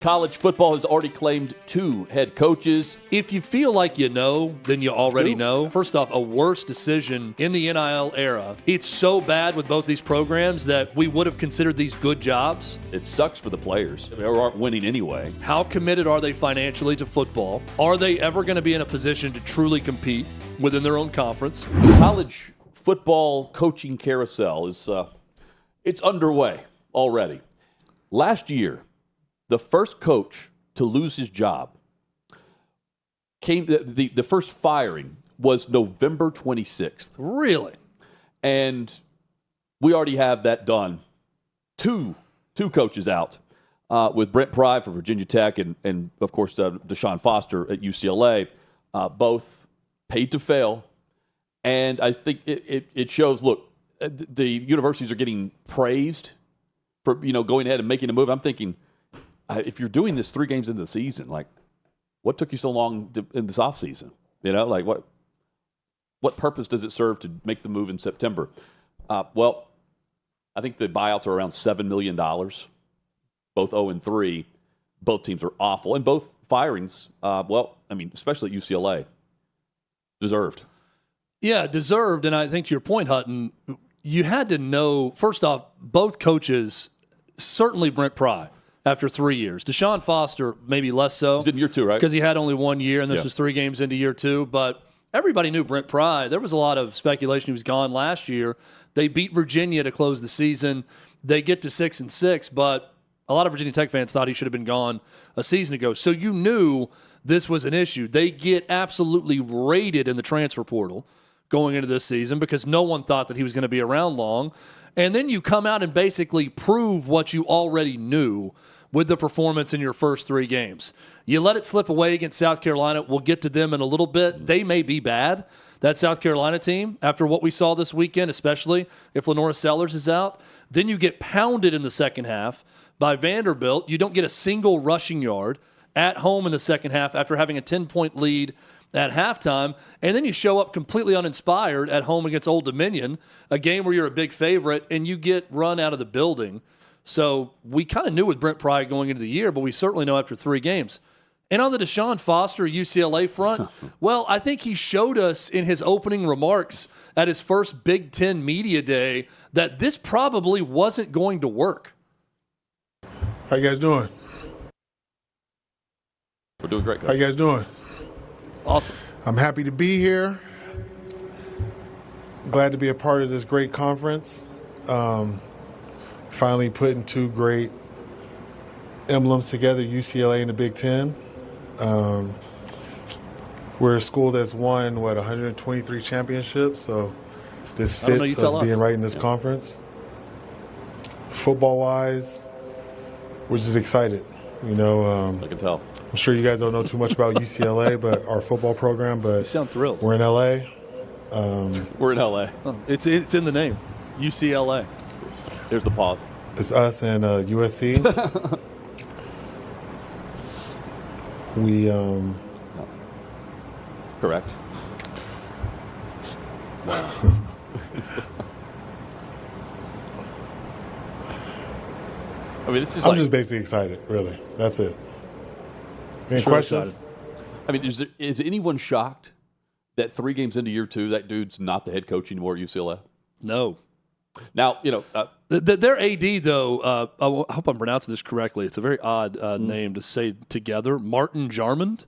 College football has already claimed 2 head coaches. If you feel like you know, then you already know. First off, a worse decision in the NIL era. It's so bad with both these programs that we would have considered these good jobs. It sucks for the players. They aren't winning anyway. How committed are they financially to football? Are they ever going to be in a position to truly compete within their own conference? The college football coaching carousel is it's underway already. Last year, the first coach to lose his job the first firing was November 26th. Really? And we already have that done. Two coaches out with Brent Pry for Virginia Tech and of course, DeShaun Foster at UCLA, both paid to fail. And I think it shows, look, the universities are getting praised for, going ahead and making a move. I'm thinking, if you're doing this 3 games into the season, like, what took you so long in this offseason? Like what purpose does it serve to make the move in September? Well, I think the buyouts are around $7 million, both 0-3. Both teams are awful. And both firings, especially at UCLA, deserved. Yeah, deserved. And I think to your point, Hutton, you had to know, first off, both coaches, certainly Brent Pry, after 3 years. DeShaun Foster, maybe less so. He's in year 2, right? Because he had only 1 year, and this was 3 games into year 2. But everybody knew Brent Pry. There was a lot of speculation he was gone last year. They beat Virginia to close the season. They get to 6-6, but a lot of Virginia Tech fans thought he should have been gone a season ago. So you knew this was an issue. They get absolutely raided in the transfer portal going into this season because no one thought that he was going to be around long. And then you come out and basically prove what you already knew with the performance in your first 3 games. You let it slip away against South Carolina. We'll get to them in a little bit. They may be bad, that South Carolina team, after what we saw this weekend, especially if Lenora Sellers is out. Then you get pounded in the second half by Vanderbilt. You don't get a single rushing yard at home in the second half after having a 10-point lead at halftime, and then you show up completely uninspired at home against Old Dominion, a game where you're a big favorite, and you get run out of the building. So we kind of knew with Brent Pry going into the year, but we certainly know after 3 games. And on the DeShaun Foster UCLA front, well, I think he showed us in his opening remarks at his first Big Ten Media Day that this probably wasn't going to work. How you guys doing? We're doing great, Coach. How you guys doing? Awesome. I'm happy to be here. Glad to be a part of this great conference. Finally putting 2 great emblems together, UCLA and the Big Ten. We're a school that's won, 123 championships, so this fits us being right in this conference. Football-wise, we're just excited. I can tell. I'm sure you guys don't know too much about UCLA, but our football program. But you sound thrilled. We're in LA. We're in LA. Oh, it's in the name, UCLA. There's the pause. It's us and USC. We correct. Wow. I'm just basically excited, really. That's it. Any questions? Excited. I mean, is anyone shocked that 3 games into year 2, that dude's not the head coach anymore at UCLA? No. Now, their AD, though, I hope I'm pronouncing this correctly. It's a very odd name to say together. Martin Jarmond.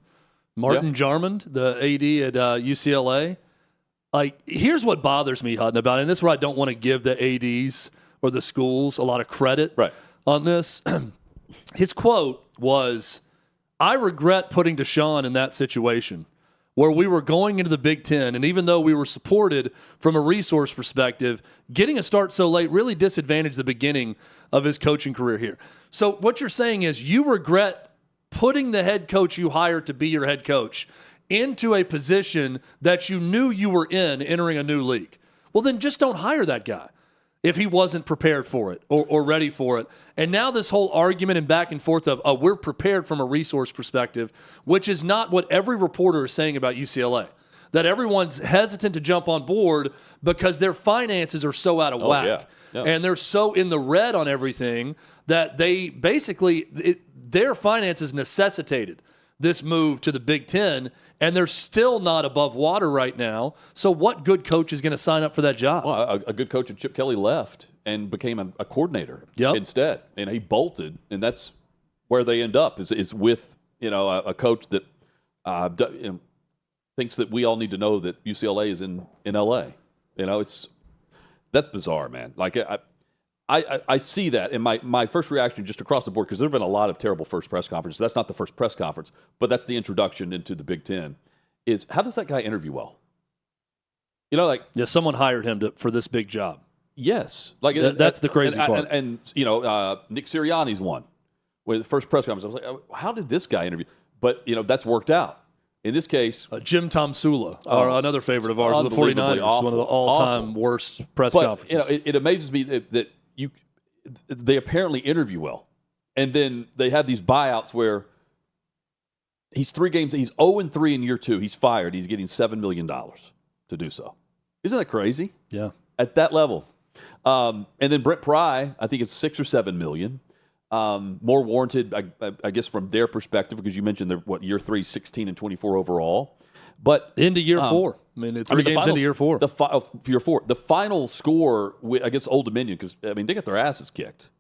Jarmond, the AD at UCLA. Like, here's what bothers me, Hutton, about it, and this is where I don't want to give the ADs or the schools a lot of credit on this. His quote was, "I regret putting DeShaun in that situation where we were going into the Big Ten, and even though we were supported from a resource perspective, getting a start so late really disadvantaged the beginning of his coaching career here." So what you're saying is you regret putting the head coach you hired to be your head coach into a position that you knew you were in entering a new league. Well, then just don't hire that guy if he wasn't prepared for it or ready for it. And now this whole argument and back and forth of we're prepared from a resource perspective, which is not what every reporter is saying about UCLA. that everyone's hesitant to jump on board because their finances are so out of whack. Yeah. And they're so in the red on everything that they basically, their finances necessitated this move to the Big Ten, and they're still not above water right now. So what good coach is going to sign up for that job? Well, a good coach, Chip Kelly, left and became a coordinator instead. And he bolted, and that's where they end up is with a coach that thinks that we all need to know that UCLA is in L.A. That's bizarre, man. Like I see that, and my first reaction just across the board, because there have been a lot of terrible first press conferences. That's not the first press conference, but that's the introduction into the Big Ten. Is how does that guy interview well? Someone hired him for this big job. Yes, that's the crazy part. And Nick Sirianni's one with the first press conference. I was like, how did this guy interview? But that's worked out. In this case, Jim Tomsula, another favorite of ours, of the 49ers, awful, one of the all-time worst press conferences. It amazes me that they apparently interview well, and then they have these buyouts where he's 3 games, he's 0-3 in year 2, he's fired, he's getting $7 million to do so. Isn't that crazy? Yeah, at that level. And then Brent Pry, I think it's $6 or $7 million. More warranted, I guess, from their perspective, because you mentioned they're year 3, 16 and 24 overall. But into year 4. I mean, 3 games into year 4. Year 4. The final score against Old Dominion, because they got their asses kicked.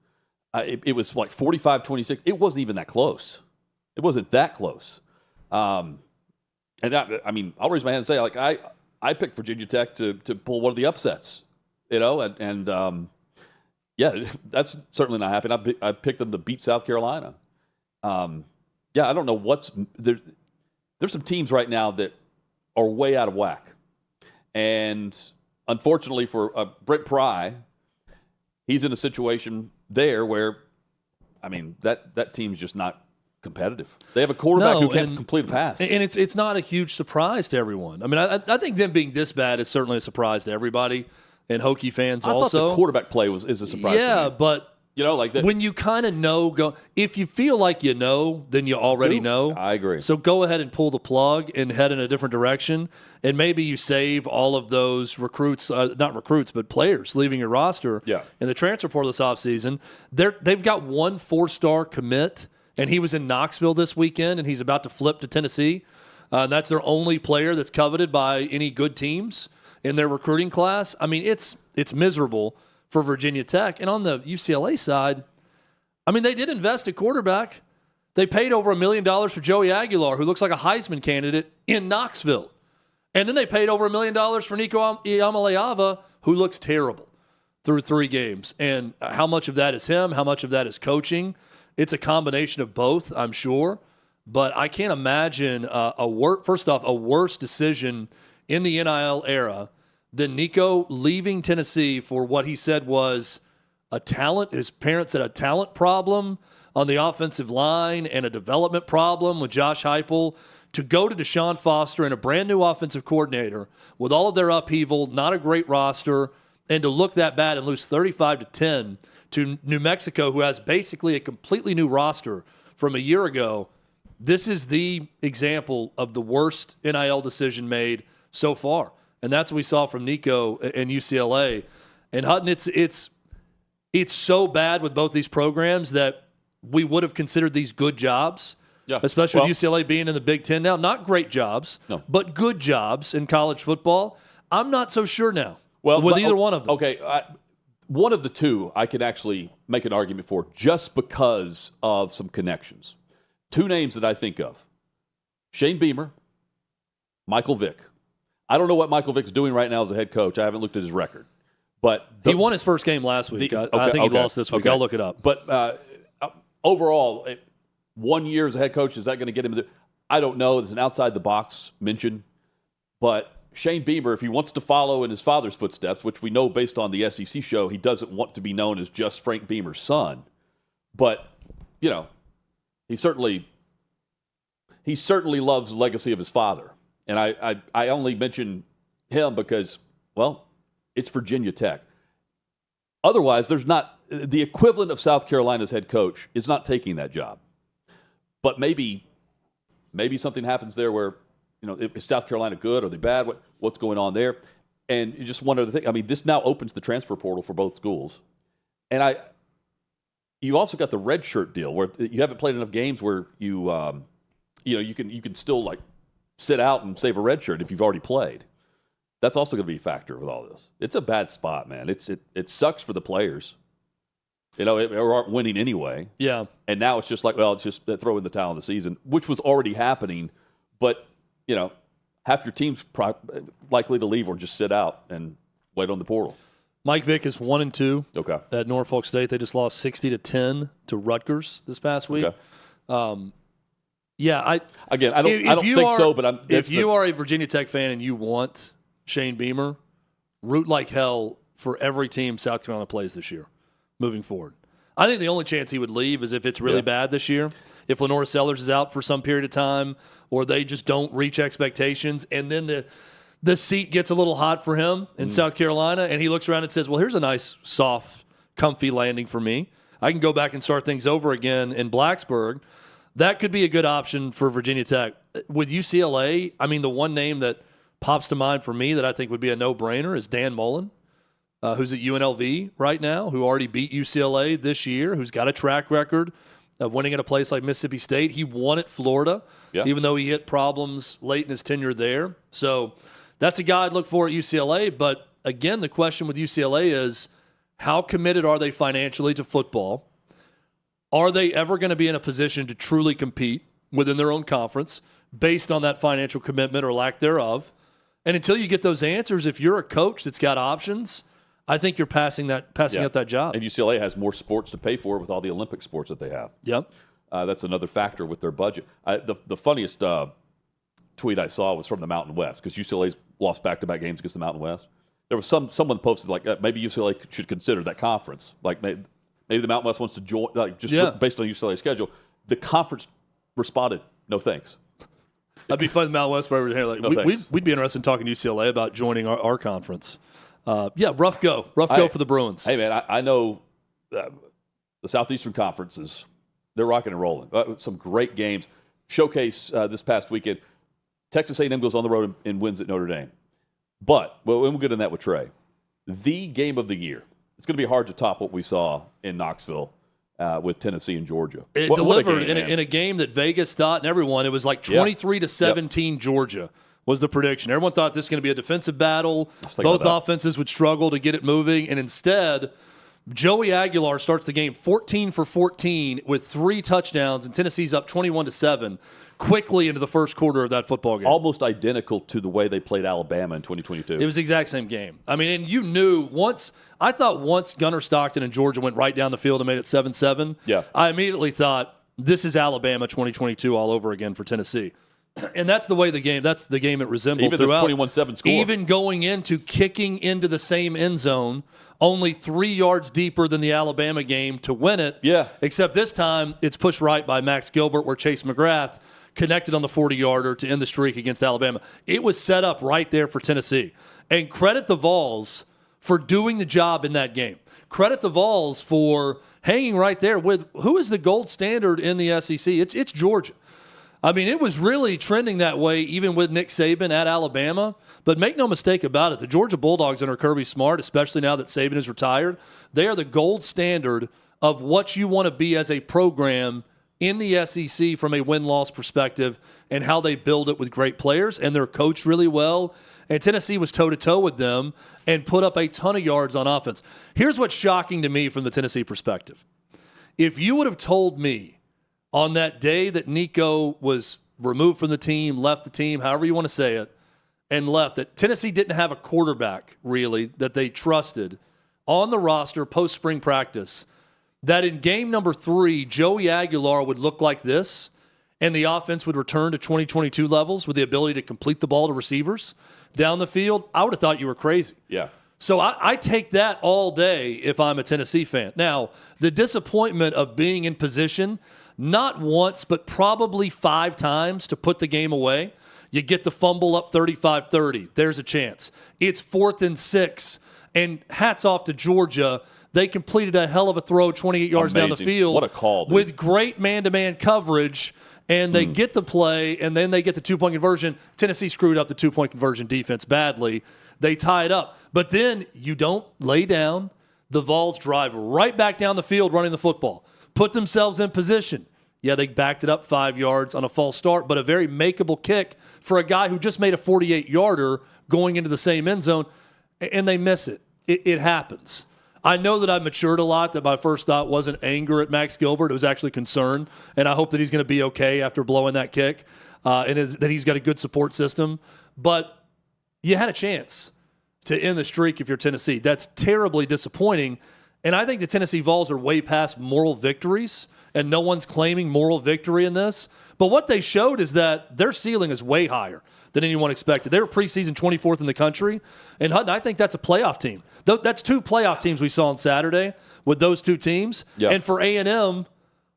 It was like 45-26. It wasn't even that close. It wasn't that close. And I'll raise my hand and say, I picked Virginia Tech to pull one of the upsets. Yeah, that's certainly not happening. I picked them to beat South Carolina. I don't know there's some teams right now that are way out of whack. And unfortunately for Brent Pry, he's in a situation there where, that team's just not competitive. They have a quarterback who can't complete a pass. And it's not a huge surprise to everyone. I think them being this bad is certainly a surprise to everybody. And Hokie fans also. I thought the quarterback play is a surprise to me. Yeah, but when you kind of know, if you feel like you know, then you already know. I agree. So go ahead and pull the plug and head in a different direction. And maybe you save all of those recruits, not recruits, but players leaving your roster in the transfer portal this offseason. They've got 1 4-star commit, and he was in Knoxville this weekend, and he's about to flip to Tennessee. That's their only player that's coveted by any good teams in their recruiting class. It's miserable for Virginia Tech. And on the UCLA side, they did invest at quarterback. They paid over $1 million for Joey Aguilar, who looks like a Heisman candidate, in Knoxville. And then they paid over $1 million for Nico Amaleava, who looks terrible through 3 games. And how much of that is him? How much of that is coaching? It's a combination of both, I'm sure. But I can't imagine a worse decision in the NIL era than Nico leaving Tennessee for what he said was his parents had a talent problem on the offensive line and a development problem with Josh Heupel, to go to DeShaun Foster and a brand new offensive coordinator with all of their upheaval, not a great roster, and to look that bad and lose 35-10 to New Mexico, who has basically a completely new roster from a year ago. This is the example of the worst NIL decision made so far. And that's what we saw from Nico and UCLA. And Hutton, it's so bad with both these programs that we would have considered these good jobs, especially with UCLA being in the Big Ten now. Not great jobs, but good jobs in college football. I'm not so sure now with either one of them. Okay, one of the two I could actually make an argument for just because of some connections. 2 names that I think of: Shane Beamer, Michael Vick. I don't know what Michael Vick's doing right now as a head coach. I haven't looked at his record. But he won his first game last week. I think he lost this week. I'll look it up. But overall, 1 year as a head coach, is that going to get him? I don't know. It's an outside-the-box mention. But Shane Beamer, if he wants to follow in his father's footsteps, which we know based on the SEC show, he doesn't want to be known as just Frank Beamer's son. But, he certainly loves the legacy of his father. And I only mention him because, it's Virginia Tech. Otherwise, there's not the equivalent of South Carolina's head coach is not taking that job. But maybe something happens there where is South Carolina good? Are they bad? What's going on there? And just one other thing. I mean, this now opens the transfer portal for both schools. And you also got the red shirt deal where you haven't played enough games where you can still like sit out and save a red shirt if you've already played. That's also going to be a factor with all this. It's a bad spot, man. It sucks for the players. They aren't winning anyway. Yeah. And now it's just like, well, it's just throw in the towel in the season, which was already happening. But, half your team's likely to leave or just sit out and wait on the portal. Mike Vick is 1-2 at Norfolk State. They just lost 60-10 to Rutgers this past week. Okay. I don't think so. But if you are a Virginia Tech fan and you want Shane Beamer, root like hell for every team South Carolina plays this year, moving forward. I think the only chance he would leave is if it's really bad this year. If Lenore Sellers is out for some period of time, or they just don't reach expectations, and then the seat gets a little hot for him in South Carolina, and he looks around and says, well, here's a nice, soft, comfy landing for me. I can go back and start things over again in Blacksburg. That could be a good option for Virginia Tech. With UCLA, I mean, the one name that pops to mind for me that I think would be a no-brainer is Dan Mullen, who's at UNLV right now, who already beat UCLA this year, who's got a track record of winning at a place like Mississippi State. He won at Florida, even though he hit problems late in his tenure there. So that's a guy I'd look for at UCLA. But again, the question with UCLA is, how committed are they financially to football? Are they ever going to be in a position to truly compete within their own conference based on that financial commitment or lack thereof? And until you get those answers, if you're a coach that's got options, I think you're passing up that job. And UCLA has more sports to pay for with all the Olympic sports that they have. Yep. That's another factor with their budget. The funniest tweet I saw was from the Mountain West, because UCLA's lost back-to-back games against the Mountain West. There was someone posted like maybe UCLA should consider that conference. Like maybe the Mountain West wants to join, based on UCLA's schedule. The conference responded, no thanks. That'd be fun, Mountain West, for everyone here. Like we'd be interested in talking to UCLA about joining our conference. Rough go for the Bruins. Hey man, I know the Southeastern Conference they're rocking and rolling. Some great games. Showcase this past weekend. Texas A&M goes on the road and wins at Notre Dame. But we'll get in that with Trey. The game of the year. It's going to be hard to top what we saw in Knoxville with Tennessee and Georgia. It delivered in a game that Vegas thought, and everyone, it was like 23-17 Georgia was the prediction. Everyone thought this was going to be a defensive battle. Both offenses would struggle to get it moving, and instead, Joey Aguilar starts the game 14 for 14 with 3 touchdowns, and Tennessee's up 21-7 quickly into the first quarter of that football game. Almost identical to the way they played Alabama in 2022. It was the exact same game. I mean, and you knew once Gunnar Stockton and Georgia went right down the field and made it 7-7, I immediately thought, this is Alabama 2022 all over again for Tennessee. And that's the game it resembled throughout. Even the 21-7 score. Even going into kicking into the same end zone, only 3 yards deeper than the Alabama game to win it. Yeah. Except this time, it's pushed right by Max Gilbert, where Chase McGrath connected on the 40-yarder to end the streak against Alabama. It was set up right there for Tennessee. And credit the Vols for doing the job in that game. Credit the Vols for hanging right there with who is the gold standard in the SEC. It's Georgia. I mean, it was really trending that way even with Nick Saban at Alabama. But make no mistake about it, the Georgia Bulldogs under Kirby Smart, especially now that Saban is retired, they are the gold standard of what you want to be as a program in the SEC from a win-loss perspective and how they build it with great players, and they're coached really well. And Tennessee was toe-to-toe with them and put up a ton of yards on offense. Here's what's shocking to me from the Tennessee perspective. If you would have told me on that day that Nico was removed from the team, left the team, however you want to say it, and left, that Tennessee didn't have a quarterback, really, that they trusted on the roster post-spring practice, that in game number 3, Joey Aguilar would look like this, and the offense would return to 2022 levels with the ability to complete the ball to receivers down the field, I would have thought you were crazy. Yeah. So I take that all day if I'm a Tennessee fan. Now, the disappointment of being in position, not once, but probably 5 times to put the game away. You get the fumble up 35-30. There's a chance. It's 4th and 6. And hats off to Georgia. They completed a hell of a throw 28 yards down the field. What a call, dude. With great man-to-man coverage. And they get the play, and then they get the 2-point conversion. Tennessee screwed up the 2-point conversion defense badly. They tie it up. But then you don't lay down. The Vols drive right back down the field running the football, put themselves in position. Yeah, they backed it up 5 yards on a false start, but a very makeable kick for a guy who just made a 48-yarder going into the same end zone, and they miss it. It happens. I know that I've matured a lot, that my first thought wasn't anger at Max Gilbert. It was actually concern, and I hope that he's going to be okay after blowing that kick and that he's got a good support system. But you had a chance to end the streak if you're Tennessee. That's terribly disappointing, and I think the Tennessee Vols are way past moral victories, and no one's claiming moral victory in this. But what they showed is that their ceiling is way higher than anyone expected. They were preseason 24th in the country. And Hutton, I think that's a playoff team. That's 2 playoff teams we saw on Saturday with those 2 teams. Yep. And for A&M,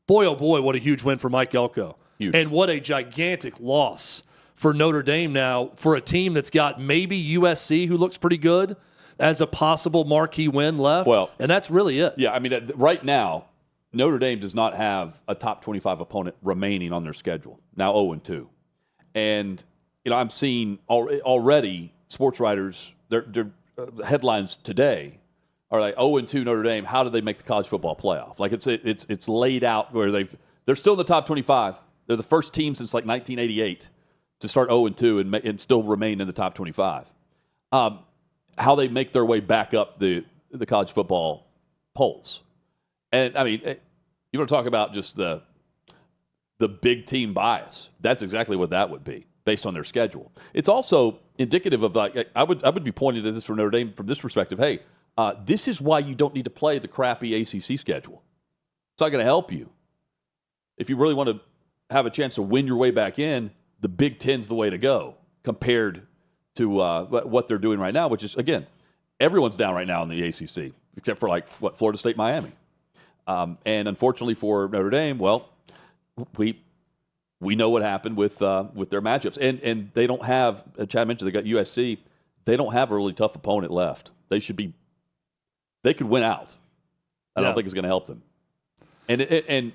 boy, oh boy, what a huge win for Mike Elko. Huge. And what a gigantic loss for Notre Dame now for a team that's got maybe USC, who looks pretty good, as a possible marquee win left. Well, and that's really it. Yeah, I mean, right now, Notre Dame does not have a top 25 opponent remaining on their schedule. Now 0-2. And I'm seeing already sports writers, their headlines today are like 0-2 Notre Dame. How do they make the college football playoff? Like it's laid out where they're still in the top 25. They're the first team since like 1988 to start 0-2 and still remain in the top 25. How they make their way back up the college football polls. And I mean, you want to talk about just the big team bias. That's exactly what that would be, based on their schedule. It's also indicative of, like, I would be pointing at this from Notre Dame from this perspective. Hey, this is why you don't need to play the crappy ACC schedule. It's not going to help you. If you really want to have a chance to win your way back in, the Big Ten's the way to go compared to what they're doing right now, which is, again, everyone's down right now in the ACC, except for, Florida State, Miami. And unfortunately for Notre Dame, well, we know what happened with their matchups. And they don't have, Chad mentioned, they got USC. They don't have a really tough opponent left. They could win out. I don't think it's going to help them. And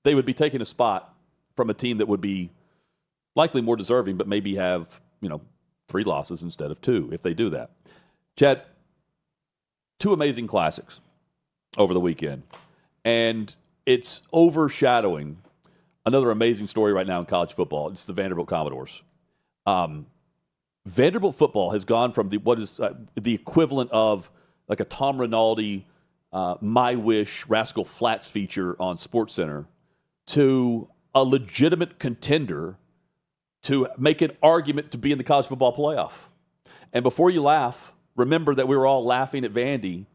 they would be taking a spot from a team that would be likely more deserving, but maybe have, 3 losses instead of 2 if they do that. Chad, 2 amazing classics over the weekend. And it's overshadowing another amazing story right now in college football. It's the Vanderbilt Commodores. Vanderbilt football has gone from what is the equivalent of like a Tom Rinaldi, My Wish, Rascal Flatts feature on SportsCenter to a legitimate contender to make an argument to be in the college football playoff. And before you laugh, remember that we were all laughing at Vandy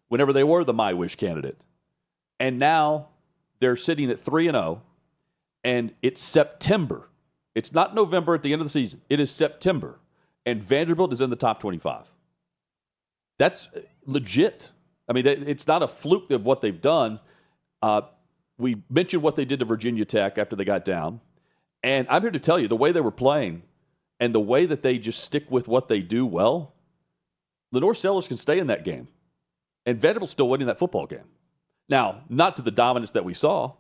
whenever they were the My Wish candidate. And now they're sitting at 3-0, and it's September. It's not November at the end of the season. It is September, and Vanderbilt is in the top 25. That's legit. I mean, it's not a fluke of what they've done. We mentioned what they did to Virginia Tech after they got down. And I'm here to tell you, the way they were playing and the way that they just stick with what they do well, Lenore Sellers can stay in that game. And Vanderbilt's still winning that football game. Now, not to the dominance that we saw,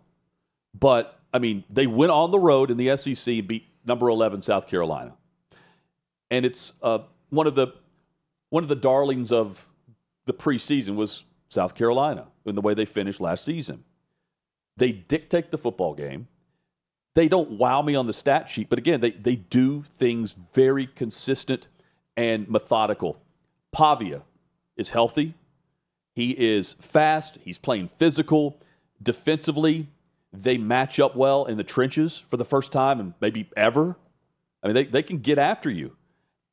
but, I mean, they went on the road in the SEC and beat number 11 South Carolina. And it's one of the darlings of the preseason was South Carolina in the way they finished last season. They dictate the football game. They don't wow me on the stat sheet, but again, they do things very consistent and methodical. Pavia is healthy. He is fast. He's playing physical. Defensively, they match up well in the trenches for the first time and maybe ever. I mean, they can get after you.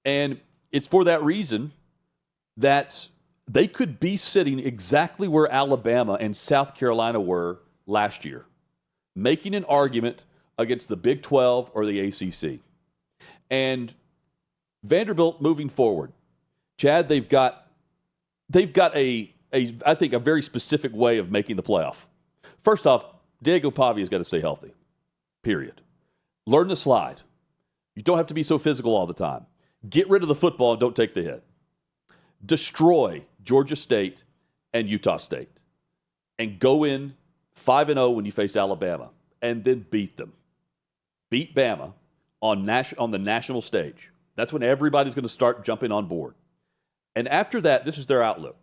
And it's for that reason that they could be sitting exactly where Alabama and South Carolina were last year, making an argument against the Big 12 or the ACC. And Vanderbilt moving forward, Chad, they've got I think a very specific way of making the playoff. First off, Diego Pavia's got to stay healthy, period. Learn to slide. You don't have to be so physical all the time. Get rid of the football and don't take the hit. Destroy Georgia State and Utah State. And go in 5-0 when you face Alabama. And then beat them. beat Bama on the national stage. That's when everybody's going to start jumping on board. And after that, this is their outlook.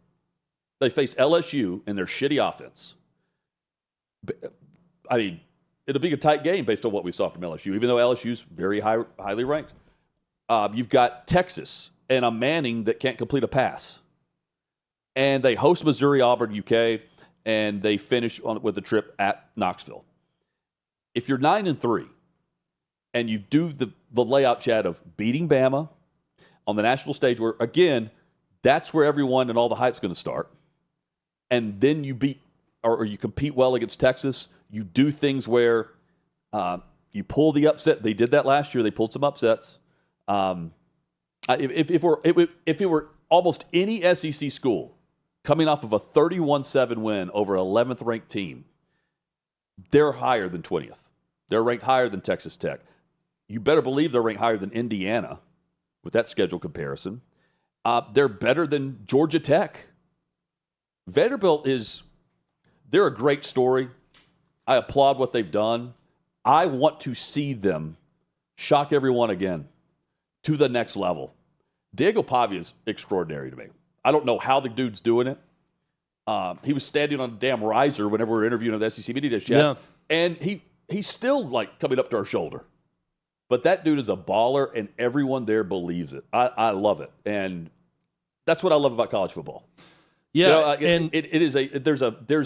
They face LSU and their shitty offense. I mean, it'll be a tight game based on what we saw from LSU, even though LSU's very highly ranked. You've got Texas and a Manning that can't complete a pass. And they host Missouri, Auburn, UK, and they finish with the trip at Knoxville. If you're 9-3 and you do the layout, Chad, of beating Bama on the national stage, where, again, that's where everyone and all the hype's going to start, and then you beat or you compete well against Texas, you do things where you pull the upset. They did that last year. They pulled some upsets. If it were almost any SEC school coming off of a 31-7 win over an 11th ranked team, they're higher than 20th. They're ranked higher than Texas Tech. You better believe they're ranked higher than Indiana with that schedule comparison. They're better than Georgia Tech. Vanderbilt they're a great story. I applaud what they've done. I want to see them shock everyone again to the next level. Diego Pavia is extraordinary to me. I don't know how the dude's doing it. He was standing on a damn riser whenever we were interviewing on the SEC Media Dish. Yeah. And he's still like coming up to our shoulder. But that dude is a baller, and everyone there believes it. I love it. And that's what I love about college football. Yeah, there's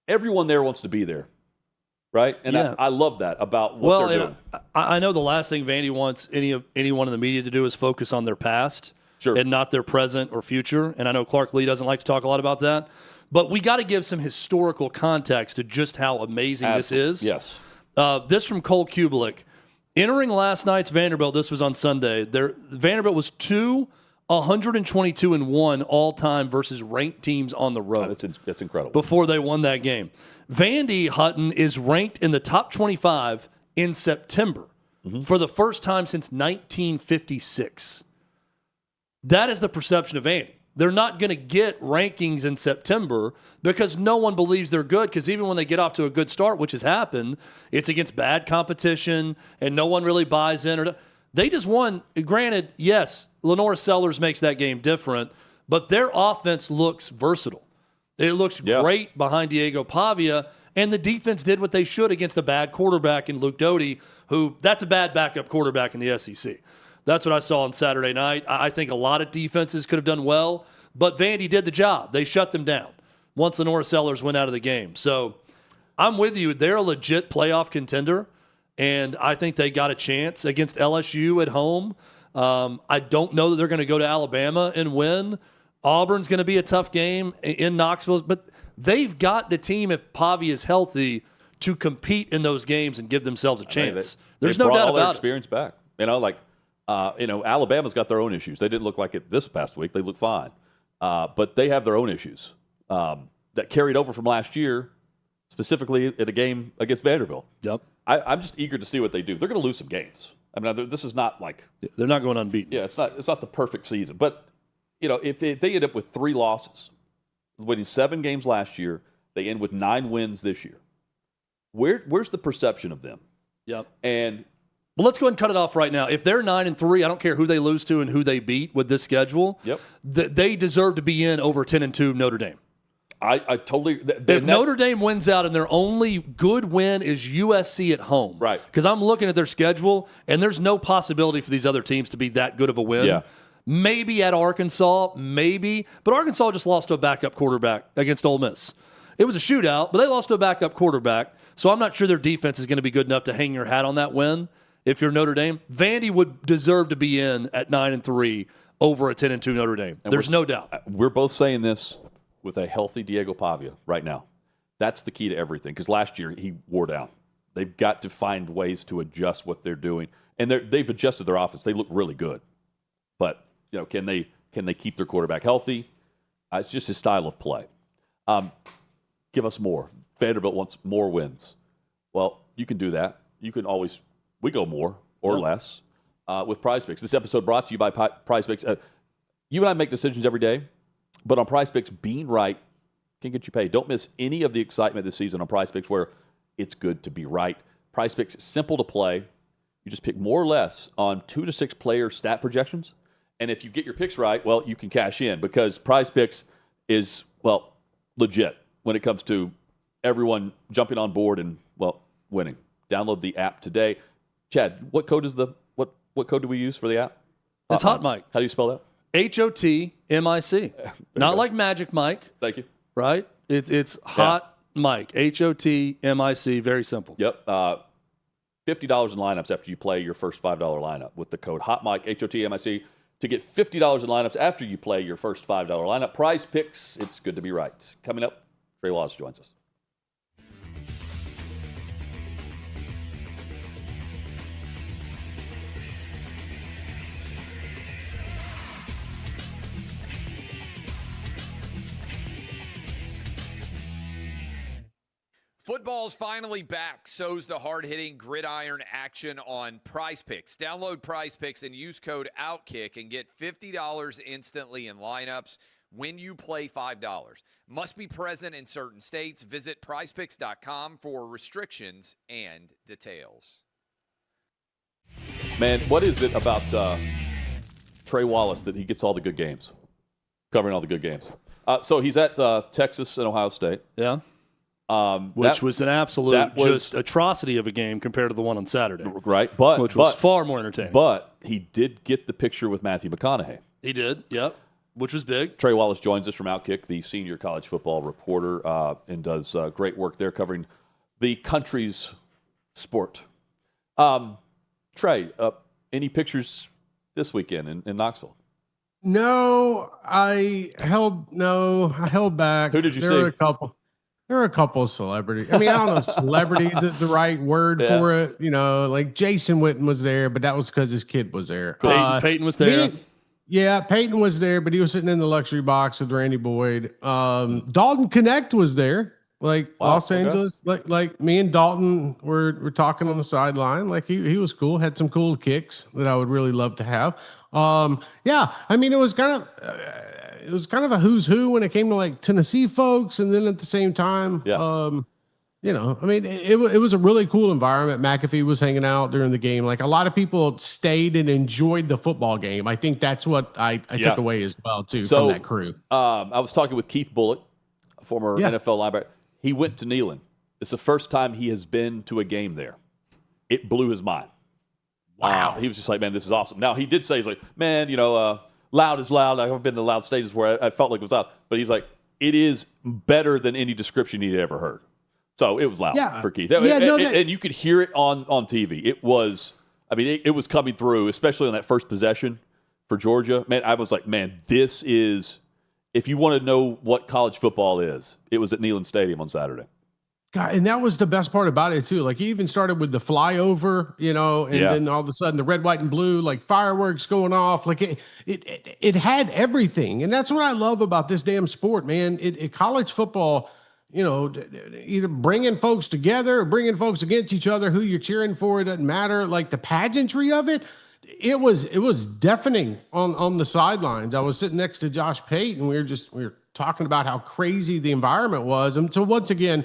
everyone there wants to be there, right? And yeah. I love that about what they're doing. I know the last thing Vandy wants anyone in the media to do is focus on their past, sure, and not their present or future. And I know Clark Lee doesn't like to talk a lot about that, but we got to give some historical context to just how amazing Absolutely. This is. Yes. This from Cole Kubelik. Entering last night's Vanderbilt, this was on Sunday. Vanderbilt was 122-1 all-time versus ranked teams on the road. That's incredible. Before they won that game. Vandy, Hutton, is ranked in the top 25 in September for the first time since 1956. That is the perception of Vandy. They're not going to get rankings in September because no one believes they're good, because even when they get off to a good start, which has happened, it's against bad competition and no one really buys in. They just won. Granted, yes, Lenore Sellers makes that game different, but their offense looks versatile. It looks great behind Diego Pavia, and the defense did what they should against a bad quarterback in Luke Doty, that's a bad backup quarterback in the SEC. That's what I saw on Saturday night. I think a lot of defenses could have done well, but Vandy did the job. They shut them down once Lenore Sellers went out of the game. So I'm with you. They're a legit playoff contender, and I think they got a chance against LSU at home. I don't know that they're going to go to Alabama and win. Auburn's going to be a tough game in Knoxville, but they've got the team, if Pavia is healthy, to compete in those games and give themselves a chance. There's no doubt about it. They brought all their experience back. Alabama's got their own issues. They didn't look like it this past week. They look fine. But they have their own issues that carried over from last year, specifically in a game against Vanderbilt. Yep. I'm just eager to see what they do. They're going to lose some games. I mean, this is not like they're not going unbeaten. Yeah, it's not the perfect season. But if they end up with 3 losses, winning 7 games last year, they end with 9 wins this year. Where's the perception of them? Yep. And well, let's go ahead and cut it off right now. If they're 9-3, I don't care who they lose to and who they beat with this schedule. Yep. They deserve to be in over 10-2 Notre Dame. I totally. If Notre Dame wins out and their only good win is USC at home, right? Because I'm looking at their schedule and there's no possibility for these other teams to be that good of a win. Yeah. Maybe at Arkansas, but Arkansas just lost to a backup quarterback against Ole Miss. It was a shootout, but they lost to a backup quarterback, so I'm not sure their defense is going to be good enough to hang your hat on that win. If you're Notre Dame, Vandy would deserve to be in at 9-3 over a 10-2 Notre Dame. And there's no doubt. We're both saying this with a healthy Diego Pavia right now. That's the key to everything, because last year he wore down. They've got to find ways to adjust what they're doing, and they've adjusted their offense. They look really good, but can they keep their quarterback healthy? It's just his style of play. Give us more. Vanderbilt wants more wins. Well, you can do that. You can always. We go more or less with Prize Picks. This episode brought to you by Prize Picks. You and I make decisions every day, but on Prize Picks, being right can get you paid. Don't miss any of the excitement this season on Prize Picks, where it's good to be right. Prize Picks is simple to play. You just pick more or less on 2 to 6 player stat projections. And if you get your picks right, well, you can cash in because Prize Picks is, well, legit when it comes to everyone jumping on board and, well, winning. Download the app today. Chad, what code do we use for the app? It's Hot Mike. How do you spell that? HOTMIC. Not like Magic Mike. Thank you. Right? It's Hot Mike. HOTMIC. Very simple. Yep. $50 in lineups after you play your first $5 lineup with the code HOTMIC, HOTMIC, to get $50 in lineups after you play your first $5 lineup. Prize Picks, it's good to be right. Coming up, Trey Wallace joins us. Football's finally back. So's the hard-hitting gridiron action on Prize Picks. Download Prize Picks and use code OutKick and get $50 instantly in lineups when you play $5. Must be present in certain states. Visit prizepicks.com for restrictions and details. Man, what is it about Trey Wallace that he gets all the good games, covering all the good games? So he's at Texas and Ohio State. Yeah. Which was an absolute just atrocity of a game compared to the one on Saturday. Right. Which was far more entertaining. But he did get the picture with Matthew McConaughey. He did, yep, which was big. Trey Wallace joins us from OutKick, the senior college football reporter, and does great work there covering the country's sport. Trey, any pictures this weekend in Knoxville? No, I held back. Who did you see? There were a couple of celebrities. I mean, I don't know if celebrities is the right word for it. You know, like Jason Witten was there, but that was because his kid was there. Peyton was there. Peyton was there, but he was sitting in the luxury box with Randy Boyd. Dalton Connect was there, Los Angeles. Like me and Dalton were talking on the sideline. Like he was cool, had some cool kicks that I would really love to have. I mean, it was kind of a who's who when it came to like Tennessee folks, and then at the same time, I mean, it was a really cool environment. McAfee was hanging out during the game. Like a lot of people stayed and enjoyed the football game. I think that's what I took away as well too from that crew. I was talking with Keith Bullock, a former NFL linebacker. He went to Neyland. It's the first time he has been to a game there. It blew his mind. Wow. He was just like, man, this is awesome. Now, he did say, he's like, man, loud is loud. I've been to loud stages where I felt like it was loud. But he's like, it is better than any description he'd ever heard. So it was loud for Keith. And you could hear it on TV. It was, it was coming through, especially on that first possession for Georgia. Man, I was like, man, this is, if you want to know what college football is, it was at Neyland Stadium on Saturday. God, and that was the best part about it too. Like he even started with the flyover, and then all of a sudden the red, white, and blue, like fireworks going off. Like it had everything, and that's what I love about this damn sport, man. College football, either bringing folks together or bringing folks against each other. Who you're cheering for, it doesn't matter. Like the pageantry of it, it was deafening on the sidelines. I was sitting next to Josh Pate, and we were talking about how crazy the environment was. And so once again,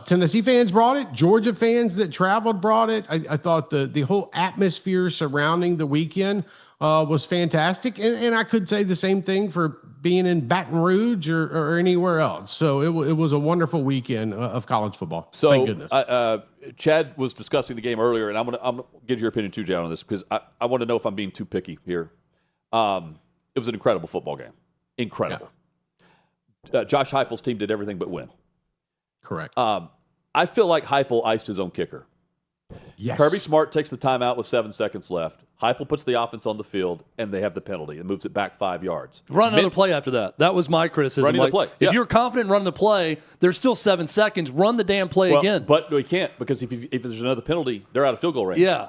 Tennessee fans brought it. Georgia fans that traveled brought it. I thought the whole atmosphere surrounding the weekend was fantastic. And I could say the same thing for being in Baton Rouge or anywhere else. So it was a wonderful weekend of college football. So thank goodness. Chad was discussing the game earlier, and I'm gonna get your opinion too, Chad, on this because I want to know if I'm being too picky here. It was an incredible football game. Incredible. Yeah. Josh Heupel's team did everything but win. Correct. I feel like Heupel iced his own kicker. Yes. Kirby Smart takes the timeout with 7 seconds left. Heupel puts the offense on the field, and they have the penalty. It moves it back 5 yards. Run another play after that. That was my criticism. Running the play. If you're confident in running the play, there's still 7 seconds. Run the damn play again. But we can't because if there's another penalty, they're out of field goal range. Yeah.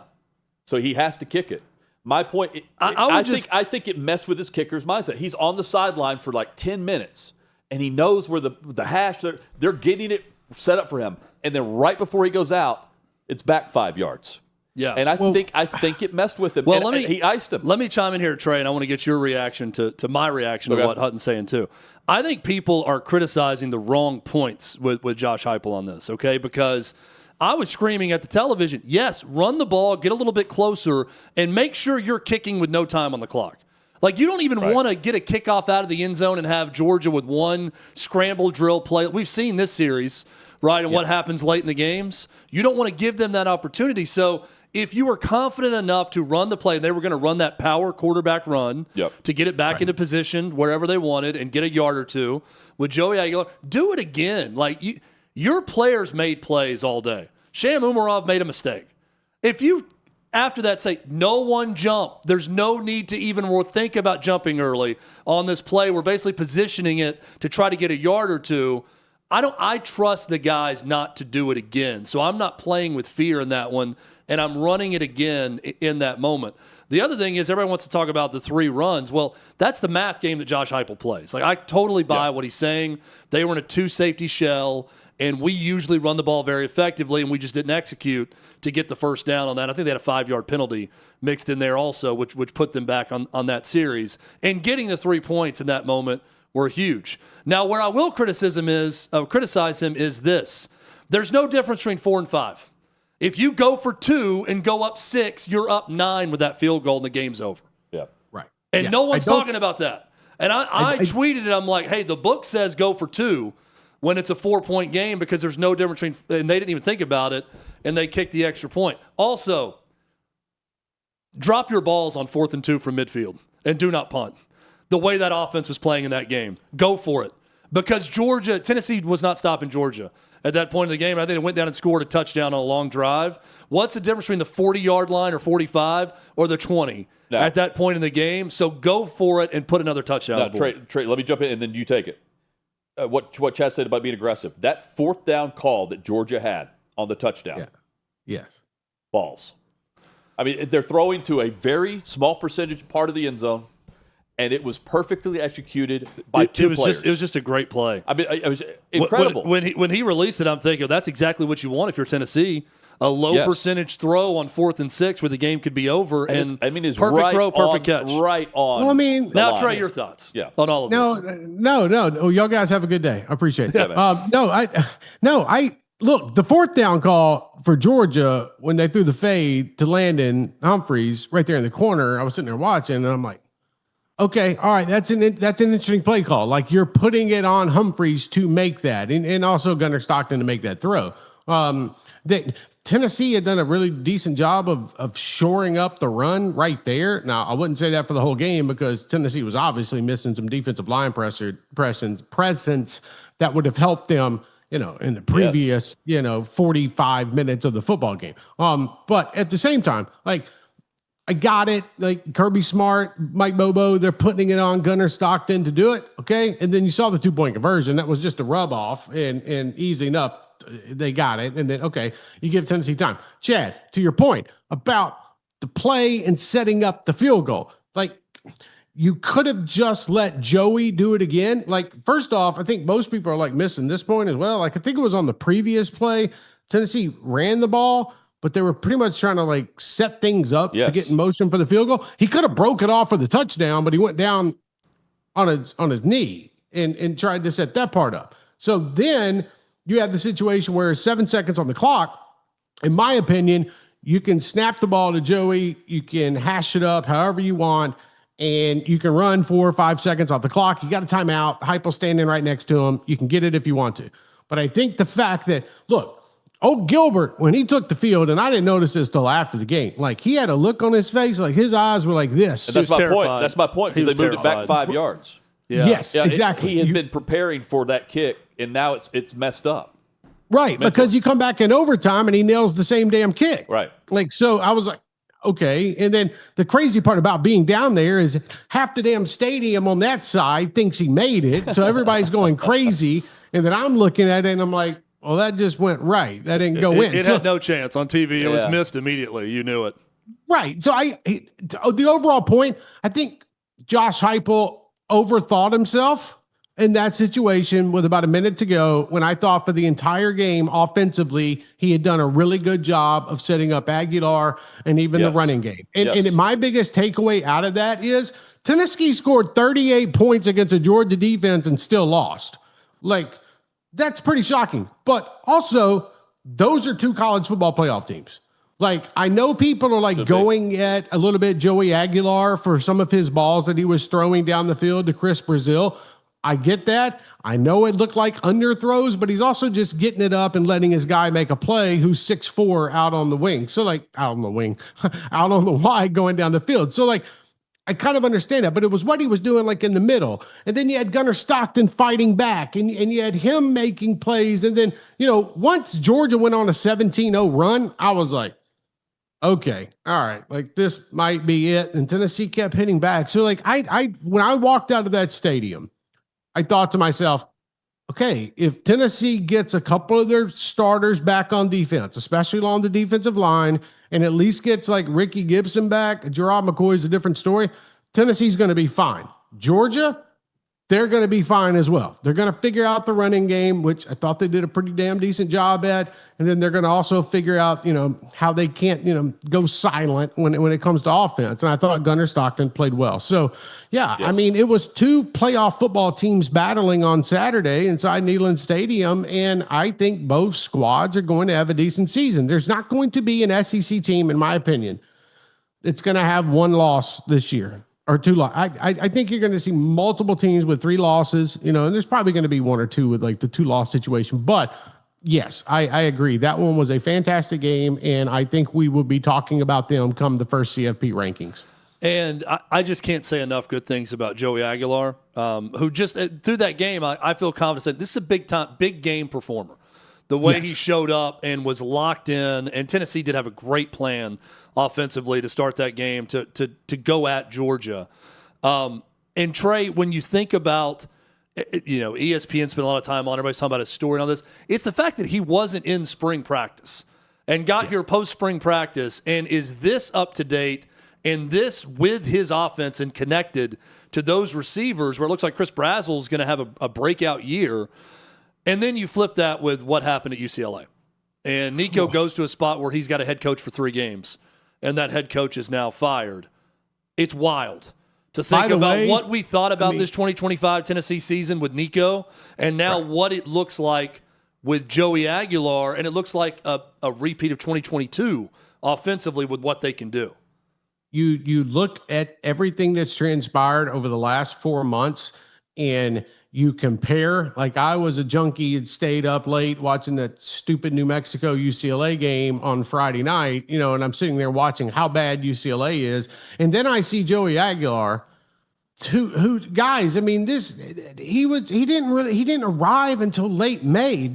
So he has to kick it. My point, I think it messed with his kicker's mindset. He's on the sideline for like 10 minutes, and he knows where the hash, they're getting it set up for him. And then right before he goes out, it's back 5 yards. Yeah. And I think it messed with him. Well, he iced him. Let me chime in here, Trey, and I want to get your reaction to my reaction to what Hutton's saying too. I think people are criticizing the wrong points with Josh Heupel on this, okay? Because I was screaming at the television, yes, run the ball, get a little bit closer, and make sure you're kicking with no time on the clock. Like, you don't even want to get a kickoff out of the end zone and have Georgia with one scramble drill play. We've seen this series, right, and what happens late in the games. You don't want to give them that opportunity. So if you were confident enough to run the play, and they were going to run that power quarterback run to get it back into position wherever they wanted and get a yard or two with Joey Aguilar, do it again. Like, your players made plays all day. Sham Umarov made a mistake. If you, after that, say, no one jump, there's no need to even think about jumping early on this play. We're basically positioning it to try to get a yard or two. I trust the guys not to do it again. So I'm not playing with fear in that one, and I'm running it again in that moment. The other thing is everybody wants to talk about the 3 runs. Well, that's the math game that Josh Heupel plays. Like, I totally buy what he's saying. They were in a 2-safety shell, and we usually run the ball very effectively, and we just didn't execute to get the first down on that. I think they had a 5-yard penalty mixed in there also, which put them back on that series. And getting the 3 points in that moment were huge. Now, where I will criticize him is this. There's no difference between 4 and 5. If you go for 2 and go up 6, you're up 9 with that field goal and the game's over. Yeah. Right. And no one's talking about that. And I tweeted it. I'm like, hey, the book says go for 2 when it's a 4-point game because there's no difference between, and they didn't even think about it, and they kicked the extra point. Also, drop your balls on 4th and 2 from midfield and do not punt. The way that offense was playing in that game, go for it. Because Tennessee was not stopping Georgia at that point in the game. I think it went down and scored a touchdown on a long drive. What's the difference between the 40-yard line or 45 or the 20 at that point in the game? So go for it and put another touchdown on the board. Trey, let me jump in and then you take it. What Chad said about being aggressive. That 4th down call that Georgia had on the touchdown. Yeah. Yes. Balls. I mean, they're throwing to a very small percentage part of the end zone, and it was perfectly executed by 2 players. It was just a great play. I mean, it was incredible. When he released it, I'm thinking, that's exactly what you want if you're Tennessee. A low percentage throw on 4th and 6 where the game could be over. And it's perfect right throw, perfect catch. Right on. Well, I mean, now, Trey, your thoughts on all of this. No. Oh, y'all guys have a good day. I appreciate it. Look, the 4th down call for Georgia when they threw the fade to Landon Humphreys right there in the corner. I was sitting there watching, and I'm like, okay, all right, that's an interesting play call. Like, you're putting it on Humphreys to make that, and also Gunnar Stockton to make that throw. Tennessee had done a really decent job of shoring up the run right there. Now, I wouldn't say that for the whole game because Tennessee was obviously missing some defensive line presence that would have helped them, in the previous, 45 minutes of the football game. But at the same time, like, I got it. Like, Kirby Smart, Mike Bobo, they're putting it on Gunnar Stockton to do it. Okay. And then you saw the 2-point conversion. That was just a rub off and easy enough. They got it. And then, okay, you give Tennessee time. Chad, to your point about the play and setting up the field goal, like, you could have just let Joey do it again. Like, first off, I think most people are like missing this point as well. Like, I think it was on the previous play, Tennessee ran the ball, but they were pretty much trying to like set things up to get in motion for the field goal. He could have broke it off for the touchdown, but he went down on his knee and tried to set that part up. So then you have the situation where 7 seconds on the clock. In my opinion, you can snap the ball to Joey, you can hash it up however you want, and you can run 4 or 5 seconds off the clock. You got a timeout. Heupel standing right next to him. You can get it if you want to. But I think the fact that, look, Gilbert, when he took the field, and I didn't notice this till after the game, like, he had a look on his face, like his eyes were like this. And that's my point. That's my point, because they moved it back 5 yards. Yeah. Yes, exactly. He had been preparing for that kick, and now it's messed up. Right, because you come back in overtime, and he nails the same damn kick. Right. Like, so I was like, okay. And then the crazy part about being down there is half the damn stadium on that side thinks he made it. So everybody's going crazy. And then I'm looking at it and I'm like, well, that just went right. That didn't go in. It had no chance on TV. It was missed immediately. You knew it. Right. So the overall point, I think Josh Heupel overthought himself in that situation with about a minute to go, when I thought for the entire game offensively, he had done a really good job of setting up Aguilar and even the running game. And my biggest takeaway out of that is Tennessee scored 38 points against a Georgia defense and still lost. Like, that's pretty shocking. But also, those are 2 college football playoff teams. Like, I know people are like going at a little bit Joey Aguilar for some of his balls that he was throwing down the field to Chris Brazil. I get that. I know it looked like underthrows, but he's also just getting it up and letting his guy make a play who's 6'4" out on the wing. So like out on the wing, out on the wide going down the field. So like, I kind of understand that, but it was what he was doing like in the middle. And then you had Gunnar Stockton fighting back and you had him making plays. And then, once Georgia went on a 17-0 run, I was like, okay, all right, like this might be it. And Tennessee kept hitting back. So like when I walked out of that stadium, I thought to myself, okay, if Tennessee gets a couple of their starters back on defense, especially along the defensive line, and at least gets like Ricky Gibson back, Gerard McCoy is a different story, Tennessee's going to be fine. Georgia, they're going to be fine as well. They're going to figure out the running game, which I thought they did a pretty damn decent job at. And then they're going to also figure out, how they can't, go silent when it comes to offense. And I thought Gunnar Stockton played well. So, yeah, yes. I mean, it was 2 playoff football teams battling on Saturday inside Neyland Stadium. And I think both squads are going to have a decent season. There's not going to be an SEC team, in my opinion, that's going to have 1 loss this year. Or 2 losses. I think you're going to see multiple teams with 3 losses, and there's probably going to be 1 or 2 with like the 2-loss situation. But yes, I agree. That one was a fantastic game, and I think we will be talking about them come the first CFP rankings. And I just can't say enough good things about Joey Aguilar, who just through that game, I feel confident. This is a big game performer. The way he showed up and was locked in, and Tennessee did have a great plan offensively to start that game to go at Georgia. And Trey, when you think about, ESPN spent a lot of time on, everybody's talking about his story and all this. It's the fact that he wasn't in spring practice and got here post-spring practice and is this up to date and this with his offense and connected to those receivers where it looks like Chris Brazzell is going to have a breakout year. And then you flip that with what happened at UCLA. And Nico goes to a spot where he's got a head coach for 3 games, and that head coach is now fired. It's wild to think about what we thought about this 2025 Tennessee season with Nico, and now what it looks like with Joey Aguilar, and it looks like a repeat of 2022 offensively with what they can do. You look at everything that's transpired over the last 4 months, and you compare, like I was a junkie and stayed up late watching that stupid New Mexico UCLA game on Friday night, and I'm sitting there watching how bad UCLA is. And then I see Joey Aguilar, who guys, I mean, he didn't arrive until late May.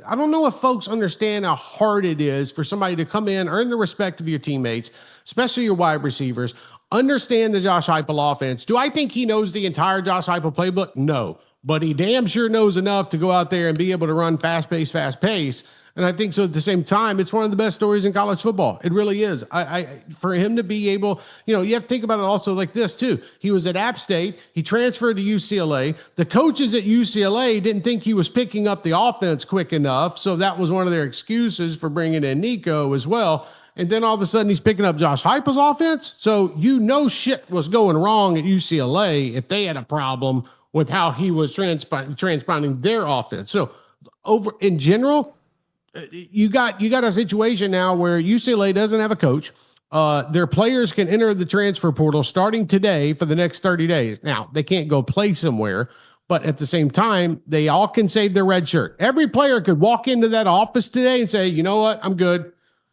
I don't know if folks understand how hard it is for somebody to come in, earn the respect of your teammates, especially your wide receivers, understand the Josh Heupel offense. Do I think he knows the entire Josh Heupel playbook? No. But he damn sure knows enough to go out there and be able to run fast pace. And I think so at the same time, it's one of the best stories in college football. It really is. For him to be able, you have to think about it also like this too. He was at App State. He transferred to UCLA. The coaches at UCLA didn't think he was picking up the offense quick enough. So that was one of their excuses for bringing in Nico as well. And then all of a sudden he's picking up Josh Heupel's offense. So shit was going wrong at UCLA if they had a problem with how he was transponding their offense. So over in general, you got a situation now where UCLA doesn't have a coach. Their players can enter the transfer portal starting today for the next 30 days. Now, they can't go play somewhere, but at the same time, they all can save their red shirt. Every player could walk into that office today and say, you know what, I'm good.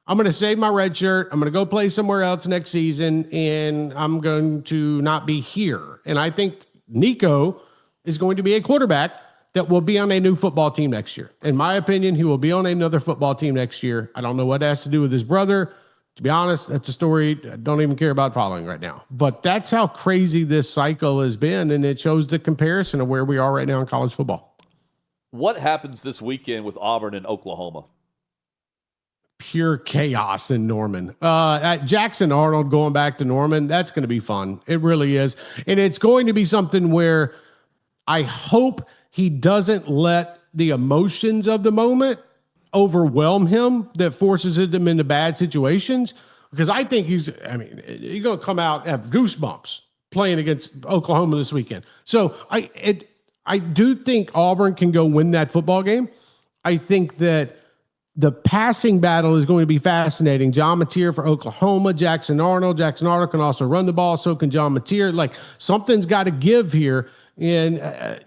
I'm going to save my red shirt. I'm going to go play somewhere else next season, and I'm going to not be here. And I think Nico is going to be a quarterback that will be on a new football team next year. In my opinion, he will be on another football team next year. I don't know what it has to do with his brother. To be honest, that's a story I don't even care about following right now. But that's how crazy this cycle has been, and it shows the comparison of where we are right now in college football. What happens this weekend with Auburn and Oklahoma? Pure chaos in Norman. Jackson Arnold going back to Norman, that's going to be fun. It really is. And it's going to be something where I hope he doesn't let the emotions of the moment overwhelm him that forces him into bad situations. Because I think he's going to come out and have goosebumps playing against Oklahoma this weekend. So I do think Auburn can go win that football game. I think that the passing battle is going to be fascinating. John Napier for Oklahoma, Jackson Arnold. Jackson Arnold can also run the ball, so can John Napier. Like, something's got to give here. And,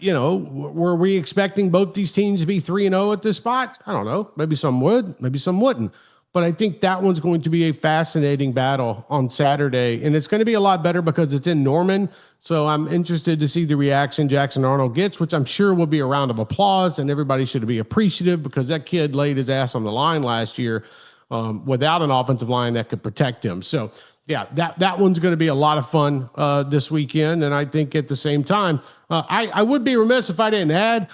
were we expecting both these teams to be 3-0 at this spot? I don't know. Maybe some would, maybe some wouldn't. But I think that one's going to be a fascinating battle on Saturday. And it's going to be a lot better because it's in Norman. So I'm interested to see the reaction Jackson Arnold gets, which I'm sure will be a round of applause. And everybody should be appreciative because that kid laid his ass on the line last year without an offensive line that could protect him. So, yeah, that one's going to be a lot of fun this weekend. And I think at the same time, I would be remiss if I didn't add,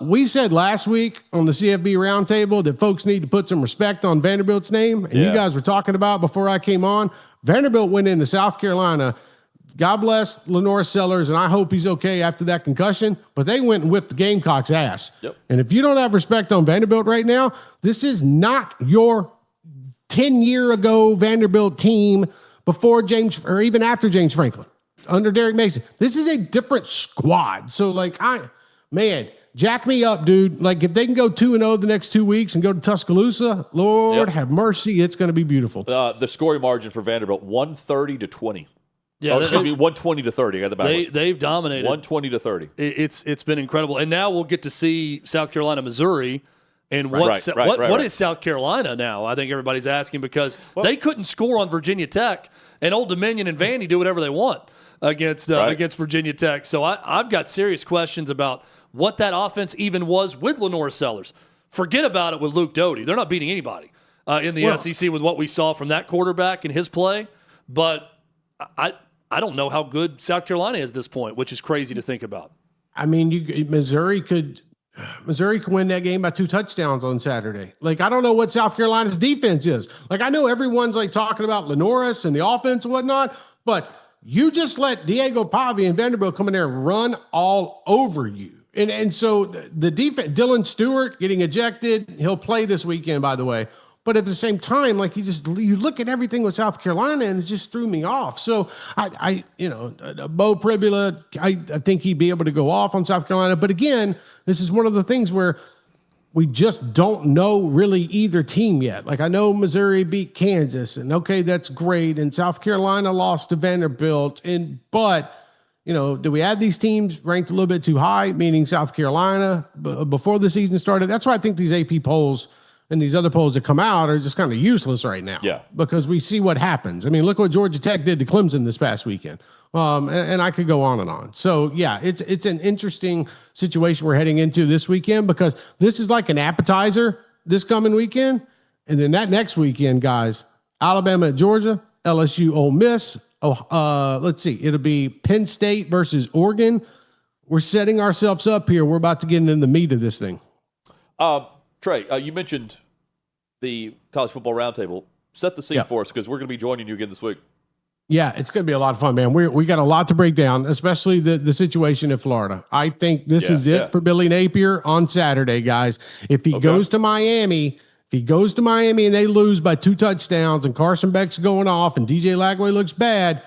we said last week on the CFB roundtable that folks need to put some respect on Vanderbilt's name. And you guys were talking about before I came on, Vanderbilt went into South Carolina. God bless Lenore Sellers, and I hope he's okay after that concussion. But they went and whipped the Gamecocks' ass. Yep. And if you don't have respect on Vanderbilt right now, this is not your 10-year ago Vanderbilt team before James, or even after James Franklin, under Derek Mason. This is a different squad. So, jack me up, dude. Like, if they can go 2-0 the next 2 weeks and go to Tuscaloosa, Lord have mercy, it's going to be beautiful. The scoring margin for Vanderbilt, 130-20. Yeah, excuse me, 120-30. I got the backwards. They've dominated. 120-30. It's been incredible, and now we'll get to see South Carolina, Missouri. And what is South Carolina now? I think everybody's asking because they couldn't score on Virginia Tech, and Old Dominion and Vandy do whatever they want against Virginia Tech. So I've got serious questions about what that offense even was with Lenore Sellers. Forget about it with Luke Doty. They're not beating anybody in the SEC with what we saw from that quarterback and his play. But I don't know how good South Carolina is at this point, which is crazy to think about. I mean, Missouri could win that game by 2 touchdowns on Saturday. Like, I don't know what South Carolina's defense is. Like, I know everyone's like talking about Lenoris and the offense and whatnot, but you just let Diego Pavi and Vanderbilt come in there and run all over you. And so the defense, Dylan Stewart getting ejected, he'll play this weekend, by the way. But at the same time, like, you look at everything with South Carolina and it just threw me off. So Bo Pribula, I think he'd be able to go off on South Carolina. But again, this is one of the things where we just don't know really either team yet. Like, I know Missouri beat Kansas, and okay, that's great. And South Carolina lost to Vanderbilt. But do we add these teams ranked a little bit too high, meaning South Carolina before the season started? That's why I think these AP polls and these other polls that come out are just kind of useless right now. Yeah. Because we see what happens. I mean, look what Georgia Tech did to Clemson this past weekend. And I could go on and on. So, yeah, it's an interesting situation we're heading into this weekend because this is like an appetizer this coming weekend. And then that next weekend, guys, Alabama at Georgia, LSU, Ole Miss. Let's see. It'll be Penn State versus Oregon. We're setting ourselves up here. We're about to get into the meat of this thing. Trey, you mentioned the College Football Roundtable. Set the scene for us because we're going to be joining you again this week. Yeah, it's going to be a lot of fun, man. We got a lot to break down, especially the situation in Florida. I think this is it for Billy Napier on Saturday, guys. If he goes to Miami, and they lose by 2 touchdowns and Carson Beck's going off and DJ Lagway looks bad,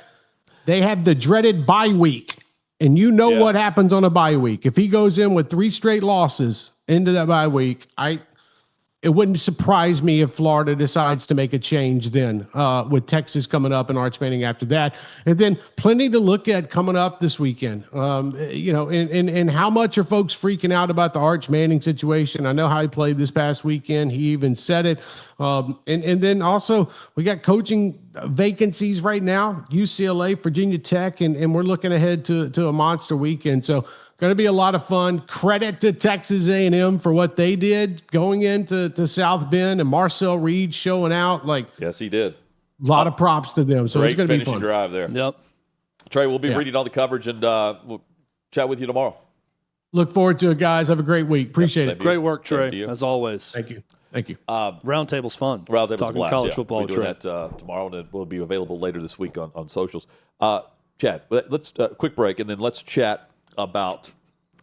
they have the dreaded bye week. And what happens on a bye week. If he goes in with 3 straight losses into that bye week, it wouldn't surprise me if Florida decides to make a change then, with Texas coming up and Arch Manning after that. And then plenty to look at coming up this weekend. And how much are folks freaking out about the Arch Manning situation? I know how he played this past weekend. He even said it. And then also we got coaching vacancies right now, UCLA, Virginia Tech, and we're looking ahead to a monster weekend. So going to be a lot of fun. Credit to Texas A&M for what they did going into South Bend and Marcel Reed showing out. Yes, he did. A lot of props to them. So it's going to be fun. Finishing drive there. Yep. Trey, we'll be reading all the coverage and we'll chat with you tomorrow. Look forward to it, guys. Have a great week. Appreciate it. Great work, Trey, as always. Thank you. Roundtable's fun. Roundtable's talking college football. We're doing that tomorrow, and it will be available later this week on socials. Chad, let's quick break, and then let's chat about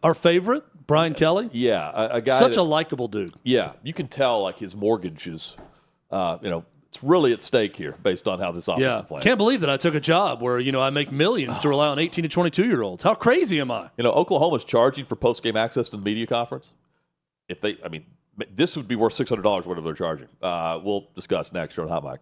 our favorite, Brian Kelly. Yeah, a guy. Such a likable dude. Yeah, you can tell like his mortgage is, it's really at stake here based on how this offense is playing. Can't believe that I took a job where I make millions to rely on 18 to 22-year-olds. How crazy am I? Oklahoma's charging for post-game access to the media conference. this would be worth $600, whatever they're charging. We'll discuss next on Hot Mic.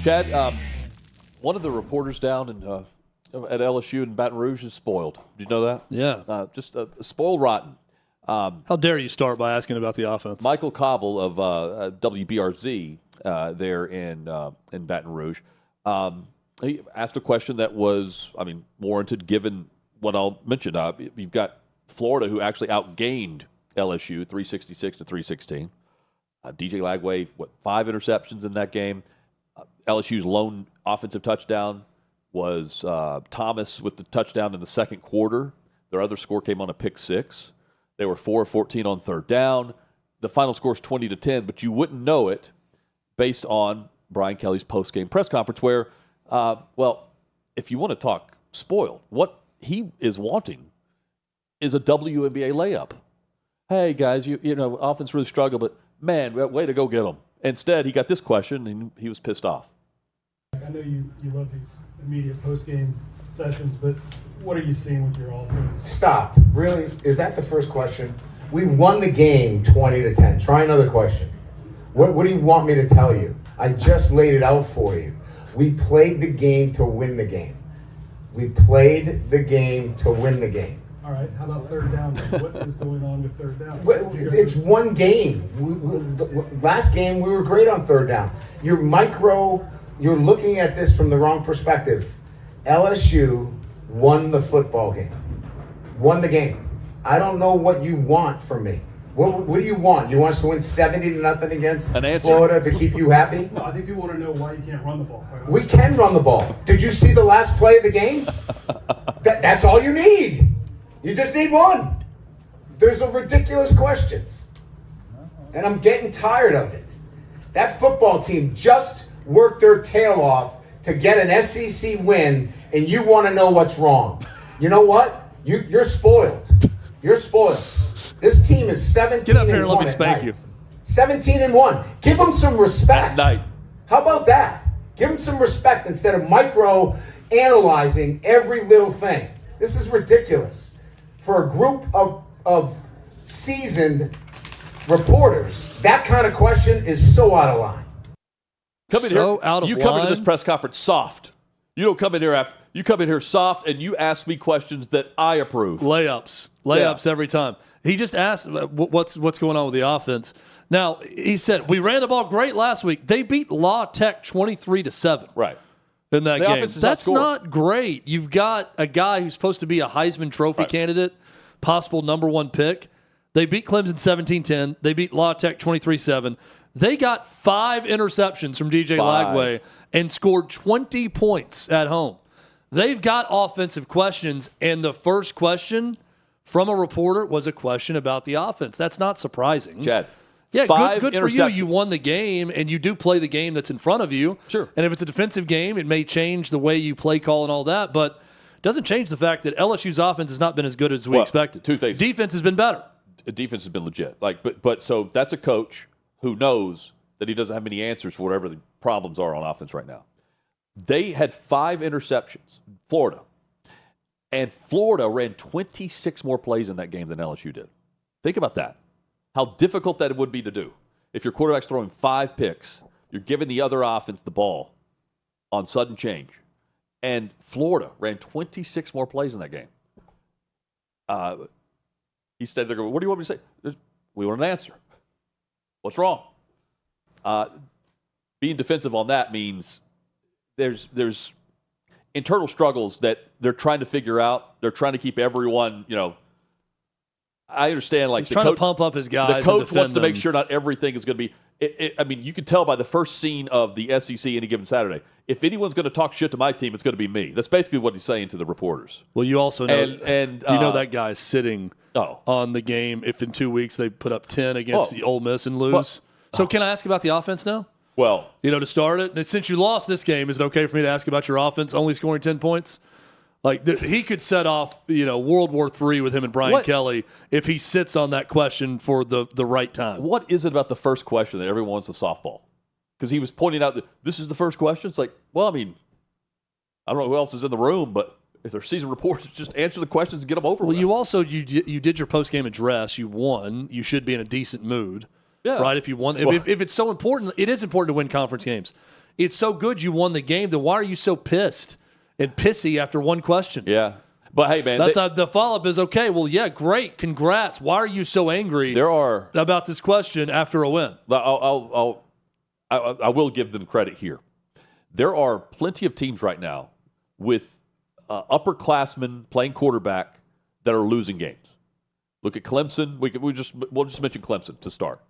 Chad, one of the reporters down at LSU in Baton Rouge is spoiled. Did you know that? Yeah. Just spoiled rotten. How dare you start by asking about the offense? Michael Cobble of WBRZ there in Baton Rouge, he asked a question that was, warranted given what I'll mention. You've got Florida, who actually outgained LSU 366 to 316. DJ Lagway, 5 interceptions in that game. LSU's lone offensive touchdown was Thomas with the touchdown in the second quarter. Their other score came on a pick 6. They were 4 of 14 on third down. The final score is 20-10, but you wouldn't know it based on Brian Kelly's post-game press conference where, if you want to talk spoiled, what he is wanting is a WNBA layup. Hey, guys, you know, offense really struggled, but, man, way to go get them. Instead, he got this question, and he was pissed off. I know you love these immediate post-game sessions, but what are you seeing with your offense? Stop. Really? Is that the first question? We won the game 20-10. Try another question. What do you want me to tell you? I just laid it out for you. We played the game to win the game. We played the game to win the game. All right. How about third down? What is going on with third down? It's one game. Last game, we were great on third down. You're looking at this from the wrong perspective. LSU won the football game. Won the game. I don't know what you want from me. What do you want? You want us to win 70-0 against Florida to keep you happy? Well, I think people want to know why you can't run the ball. We can run the ball. Did you see the last play of the game? That's all you need. You just need one. There's a ridiculous questions. And I'm getting tired of it. That football team just worked their tail off to get an SEC win, and you want to know what's wrong. You know what? You're spoiled. You're spoiled. This team is 17-1. Get up here and let me spank you. 17-1. Give them some respect. At night. How about that? Give them some respect instead of micro-analyzing every little thing. This is ridiculous. For a group of seasoned reporters, that kind of question is so out of line. You come into this press conference soft. You don't come in here you come in here soft and you ask me questions that I approve. Layups every time. He just asked what's going on with the offense. Now, he said, we ran the ball great last week. They beat La Tech 23-7. Right. In that game. That's not great. You've got a guy who's supposed to be a Heisman Trophy candidate, possible #1 pick. They beat Clemson 17-10. They beat La Tech 23-7. They got 5 interceptions from DJ Lagway and scored 20 points at home. They've got offensive questions, and the first question from a reporter was a question about the offense. That's not surprising. Chad. Yeah, good for you. You won the game, and you do play the game that's in front of you. Sure. And if it's a defensive game, it may change the way you play call and all that, but it doesn't change the fact that LSU's offense has not been as good as we expected. Two things. Defense has been better. Defense has been legit. But so that's a coach who knows that he doesn't have many answers for whatever the problems are on offense right now. They had 5 interceptions, Florida. And Florida ran 26 more plays in that game than LSU did. Think about that. How difficult that would be to do. If your quarterback's throwing 5 picks, you're giving the other offense the ball on sudden change. And Florida ran 26 more plays in that game. He said, what do you want me to say? We want an answer. What's wrong? Being defensive on that means there's internal struggles that they're trying to figure out. They're trying to keep everyone, I understand, he's trying to pump up his guys. The coach wants to make sure not everything is going to be. You can tell by the first scene of the SEC any given Saturday. If anyone's going to talk shit to my team, it's going to be me. That's basically what he's saying to the reporters. Well, you also know, that guy's sitting on the game. If in 2 weeks they put up 10 against the Ole Miss and lose. Can I ask about the offense now? Well, to start it, since you lost this game, is it okay for me to ask about your offense only scoring 10 points? Like he could set off, World War III with him and Brian Kelly if he sits on that question for the right time. What is it about the first question that everyone wants the softball? Because he was pointing out that this is the first question. It's like, well, I mean, I don't know who else is in the room, but if there's season reports, just answer the questions and get them over with. Well, you also you did your post-game address. You won. You should be in a decent mood, right? If you won, if it's so important, it is important to win conference games. It's so good you won the game. Then why are you so pissed and pissy after one question? Yeah. But hey, man, the follow-up is okay. Well, yeah, great, congrats. Why are you so angry about this question after a win? I will give them credit here. There are plenty of teams right now with upperclassmen playing quarterback that are losing games. Look at Clemson. We'll just mention Clemson to start,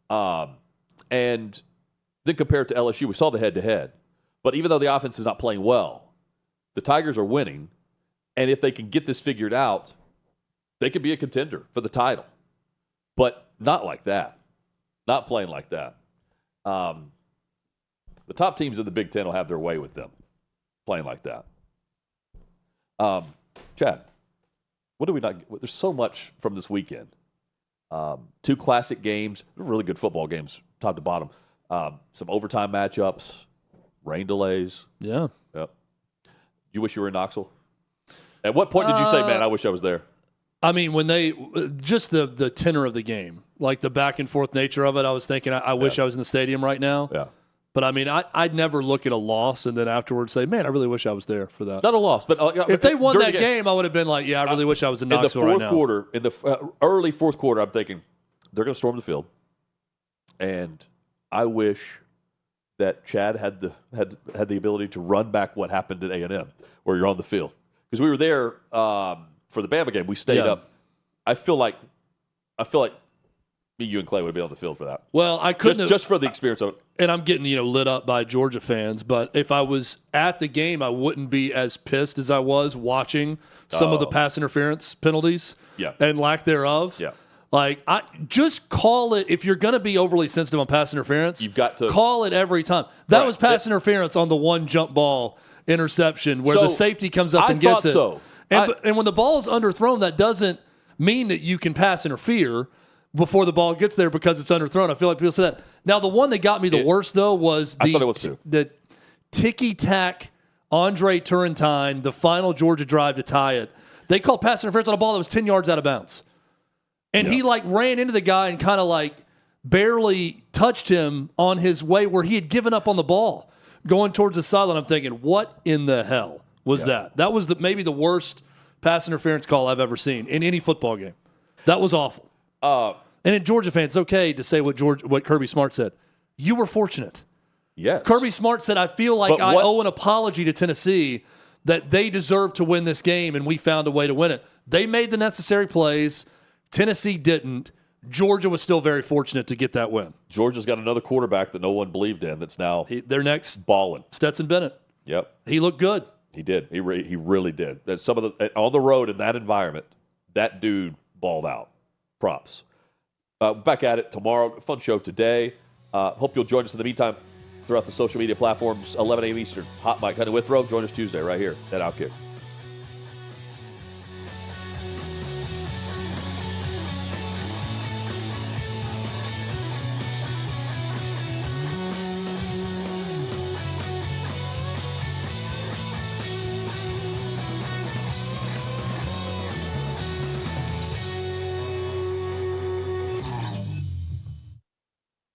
and then compare it to LSU. We saw the head-to-head, but even though the offense is not playing well, the Tigers are winning, and if they can get this figured out, they could be a contender for the title. But not like that. Not playing like that. The top teams in the Big Ten will have their way with them playing like that. Chad, what do we not? There's so much from this weekend. 2 classic games, really good football games, top to bottom. Some overtime matchups, rain delays. Yeah. Yep. You wish you were in Knoxville? At what point did you say, man, I wish I was there? I mean, when just the tenor of the game, like the back and forth nature of it, I was thinking, I wish I was in the stadium right now. Yeah. But I mean, I'd never look at a loss and then afterwards say, man, I really wish I was there for that. Not a loss, but if they won that game, I would have been like, yeah, I really wish I was in Knoxville right now. In the early fourth quarter, I'm thinking they're going to storm the field, and I wish that Chad had the ability to run back what happened at A&M, where you're on the field, because we were there for the Bama game. We stayed up. I feel like me, you, and Clay would have been on the field for that. Well, I couldn't just for the experience of it. And I'm getting lit up by Georgia fans, but if I was at the game, I wouldn't be as pissed as I was watching some of the pass interference penalties and lack thereof. Yeah. Like, I just call it. If you're going to be overly sensitive on pass interference, you've got to call it every time. That was pass interference on the one jump ball interception where the safety comes up and gets it. And when the ball is underthrown, that doesn't mean that you can pass interfere before the ball gets there because it's underthrown. I feel like people say that. Now, the one that got me the worst, though, was the ticky-tack Andre Turrentine, the final Georgia drive to tie it. They called pass interference on a ball that was 10 yards out of bounds. And he, ran into the guy and kind of, barely touched him on his way where he had given up on the ball going towards the sideline. I'm thinking, what in the hell was that? That was maybe the worst pass interference call I've ever seen in any football game. That was awful. And in Georgia fans, it's okay to say what Kirby Smart said. You were fortunate. Yes. Kirby Smart said, I feel like I owe an apology to Tennessee that they deserve to win this game and we found a way to win it. They made the necessary plays. Tennessee didn't. Georgia was still very fortunate to get that win. Georgia's got another quarterback that no one believed in that's now their next balling. Stetson Bennett. Yep. He looked good. He did. He really did. And on the road in that environment, that dude balled out. Props. Back at it tomorrow. Fun show today. Hope you'll join us in the meantime throughout the social media platforms. 11 a.m. Eastern. Hot Mike Hunter Withrow. Join us Tuesday right here at OutKick.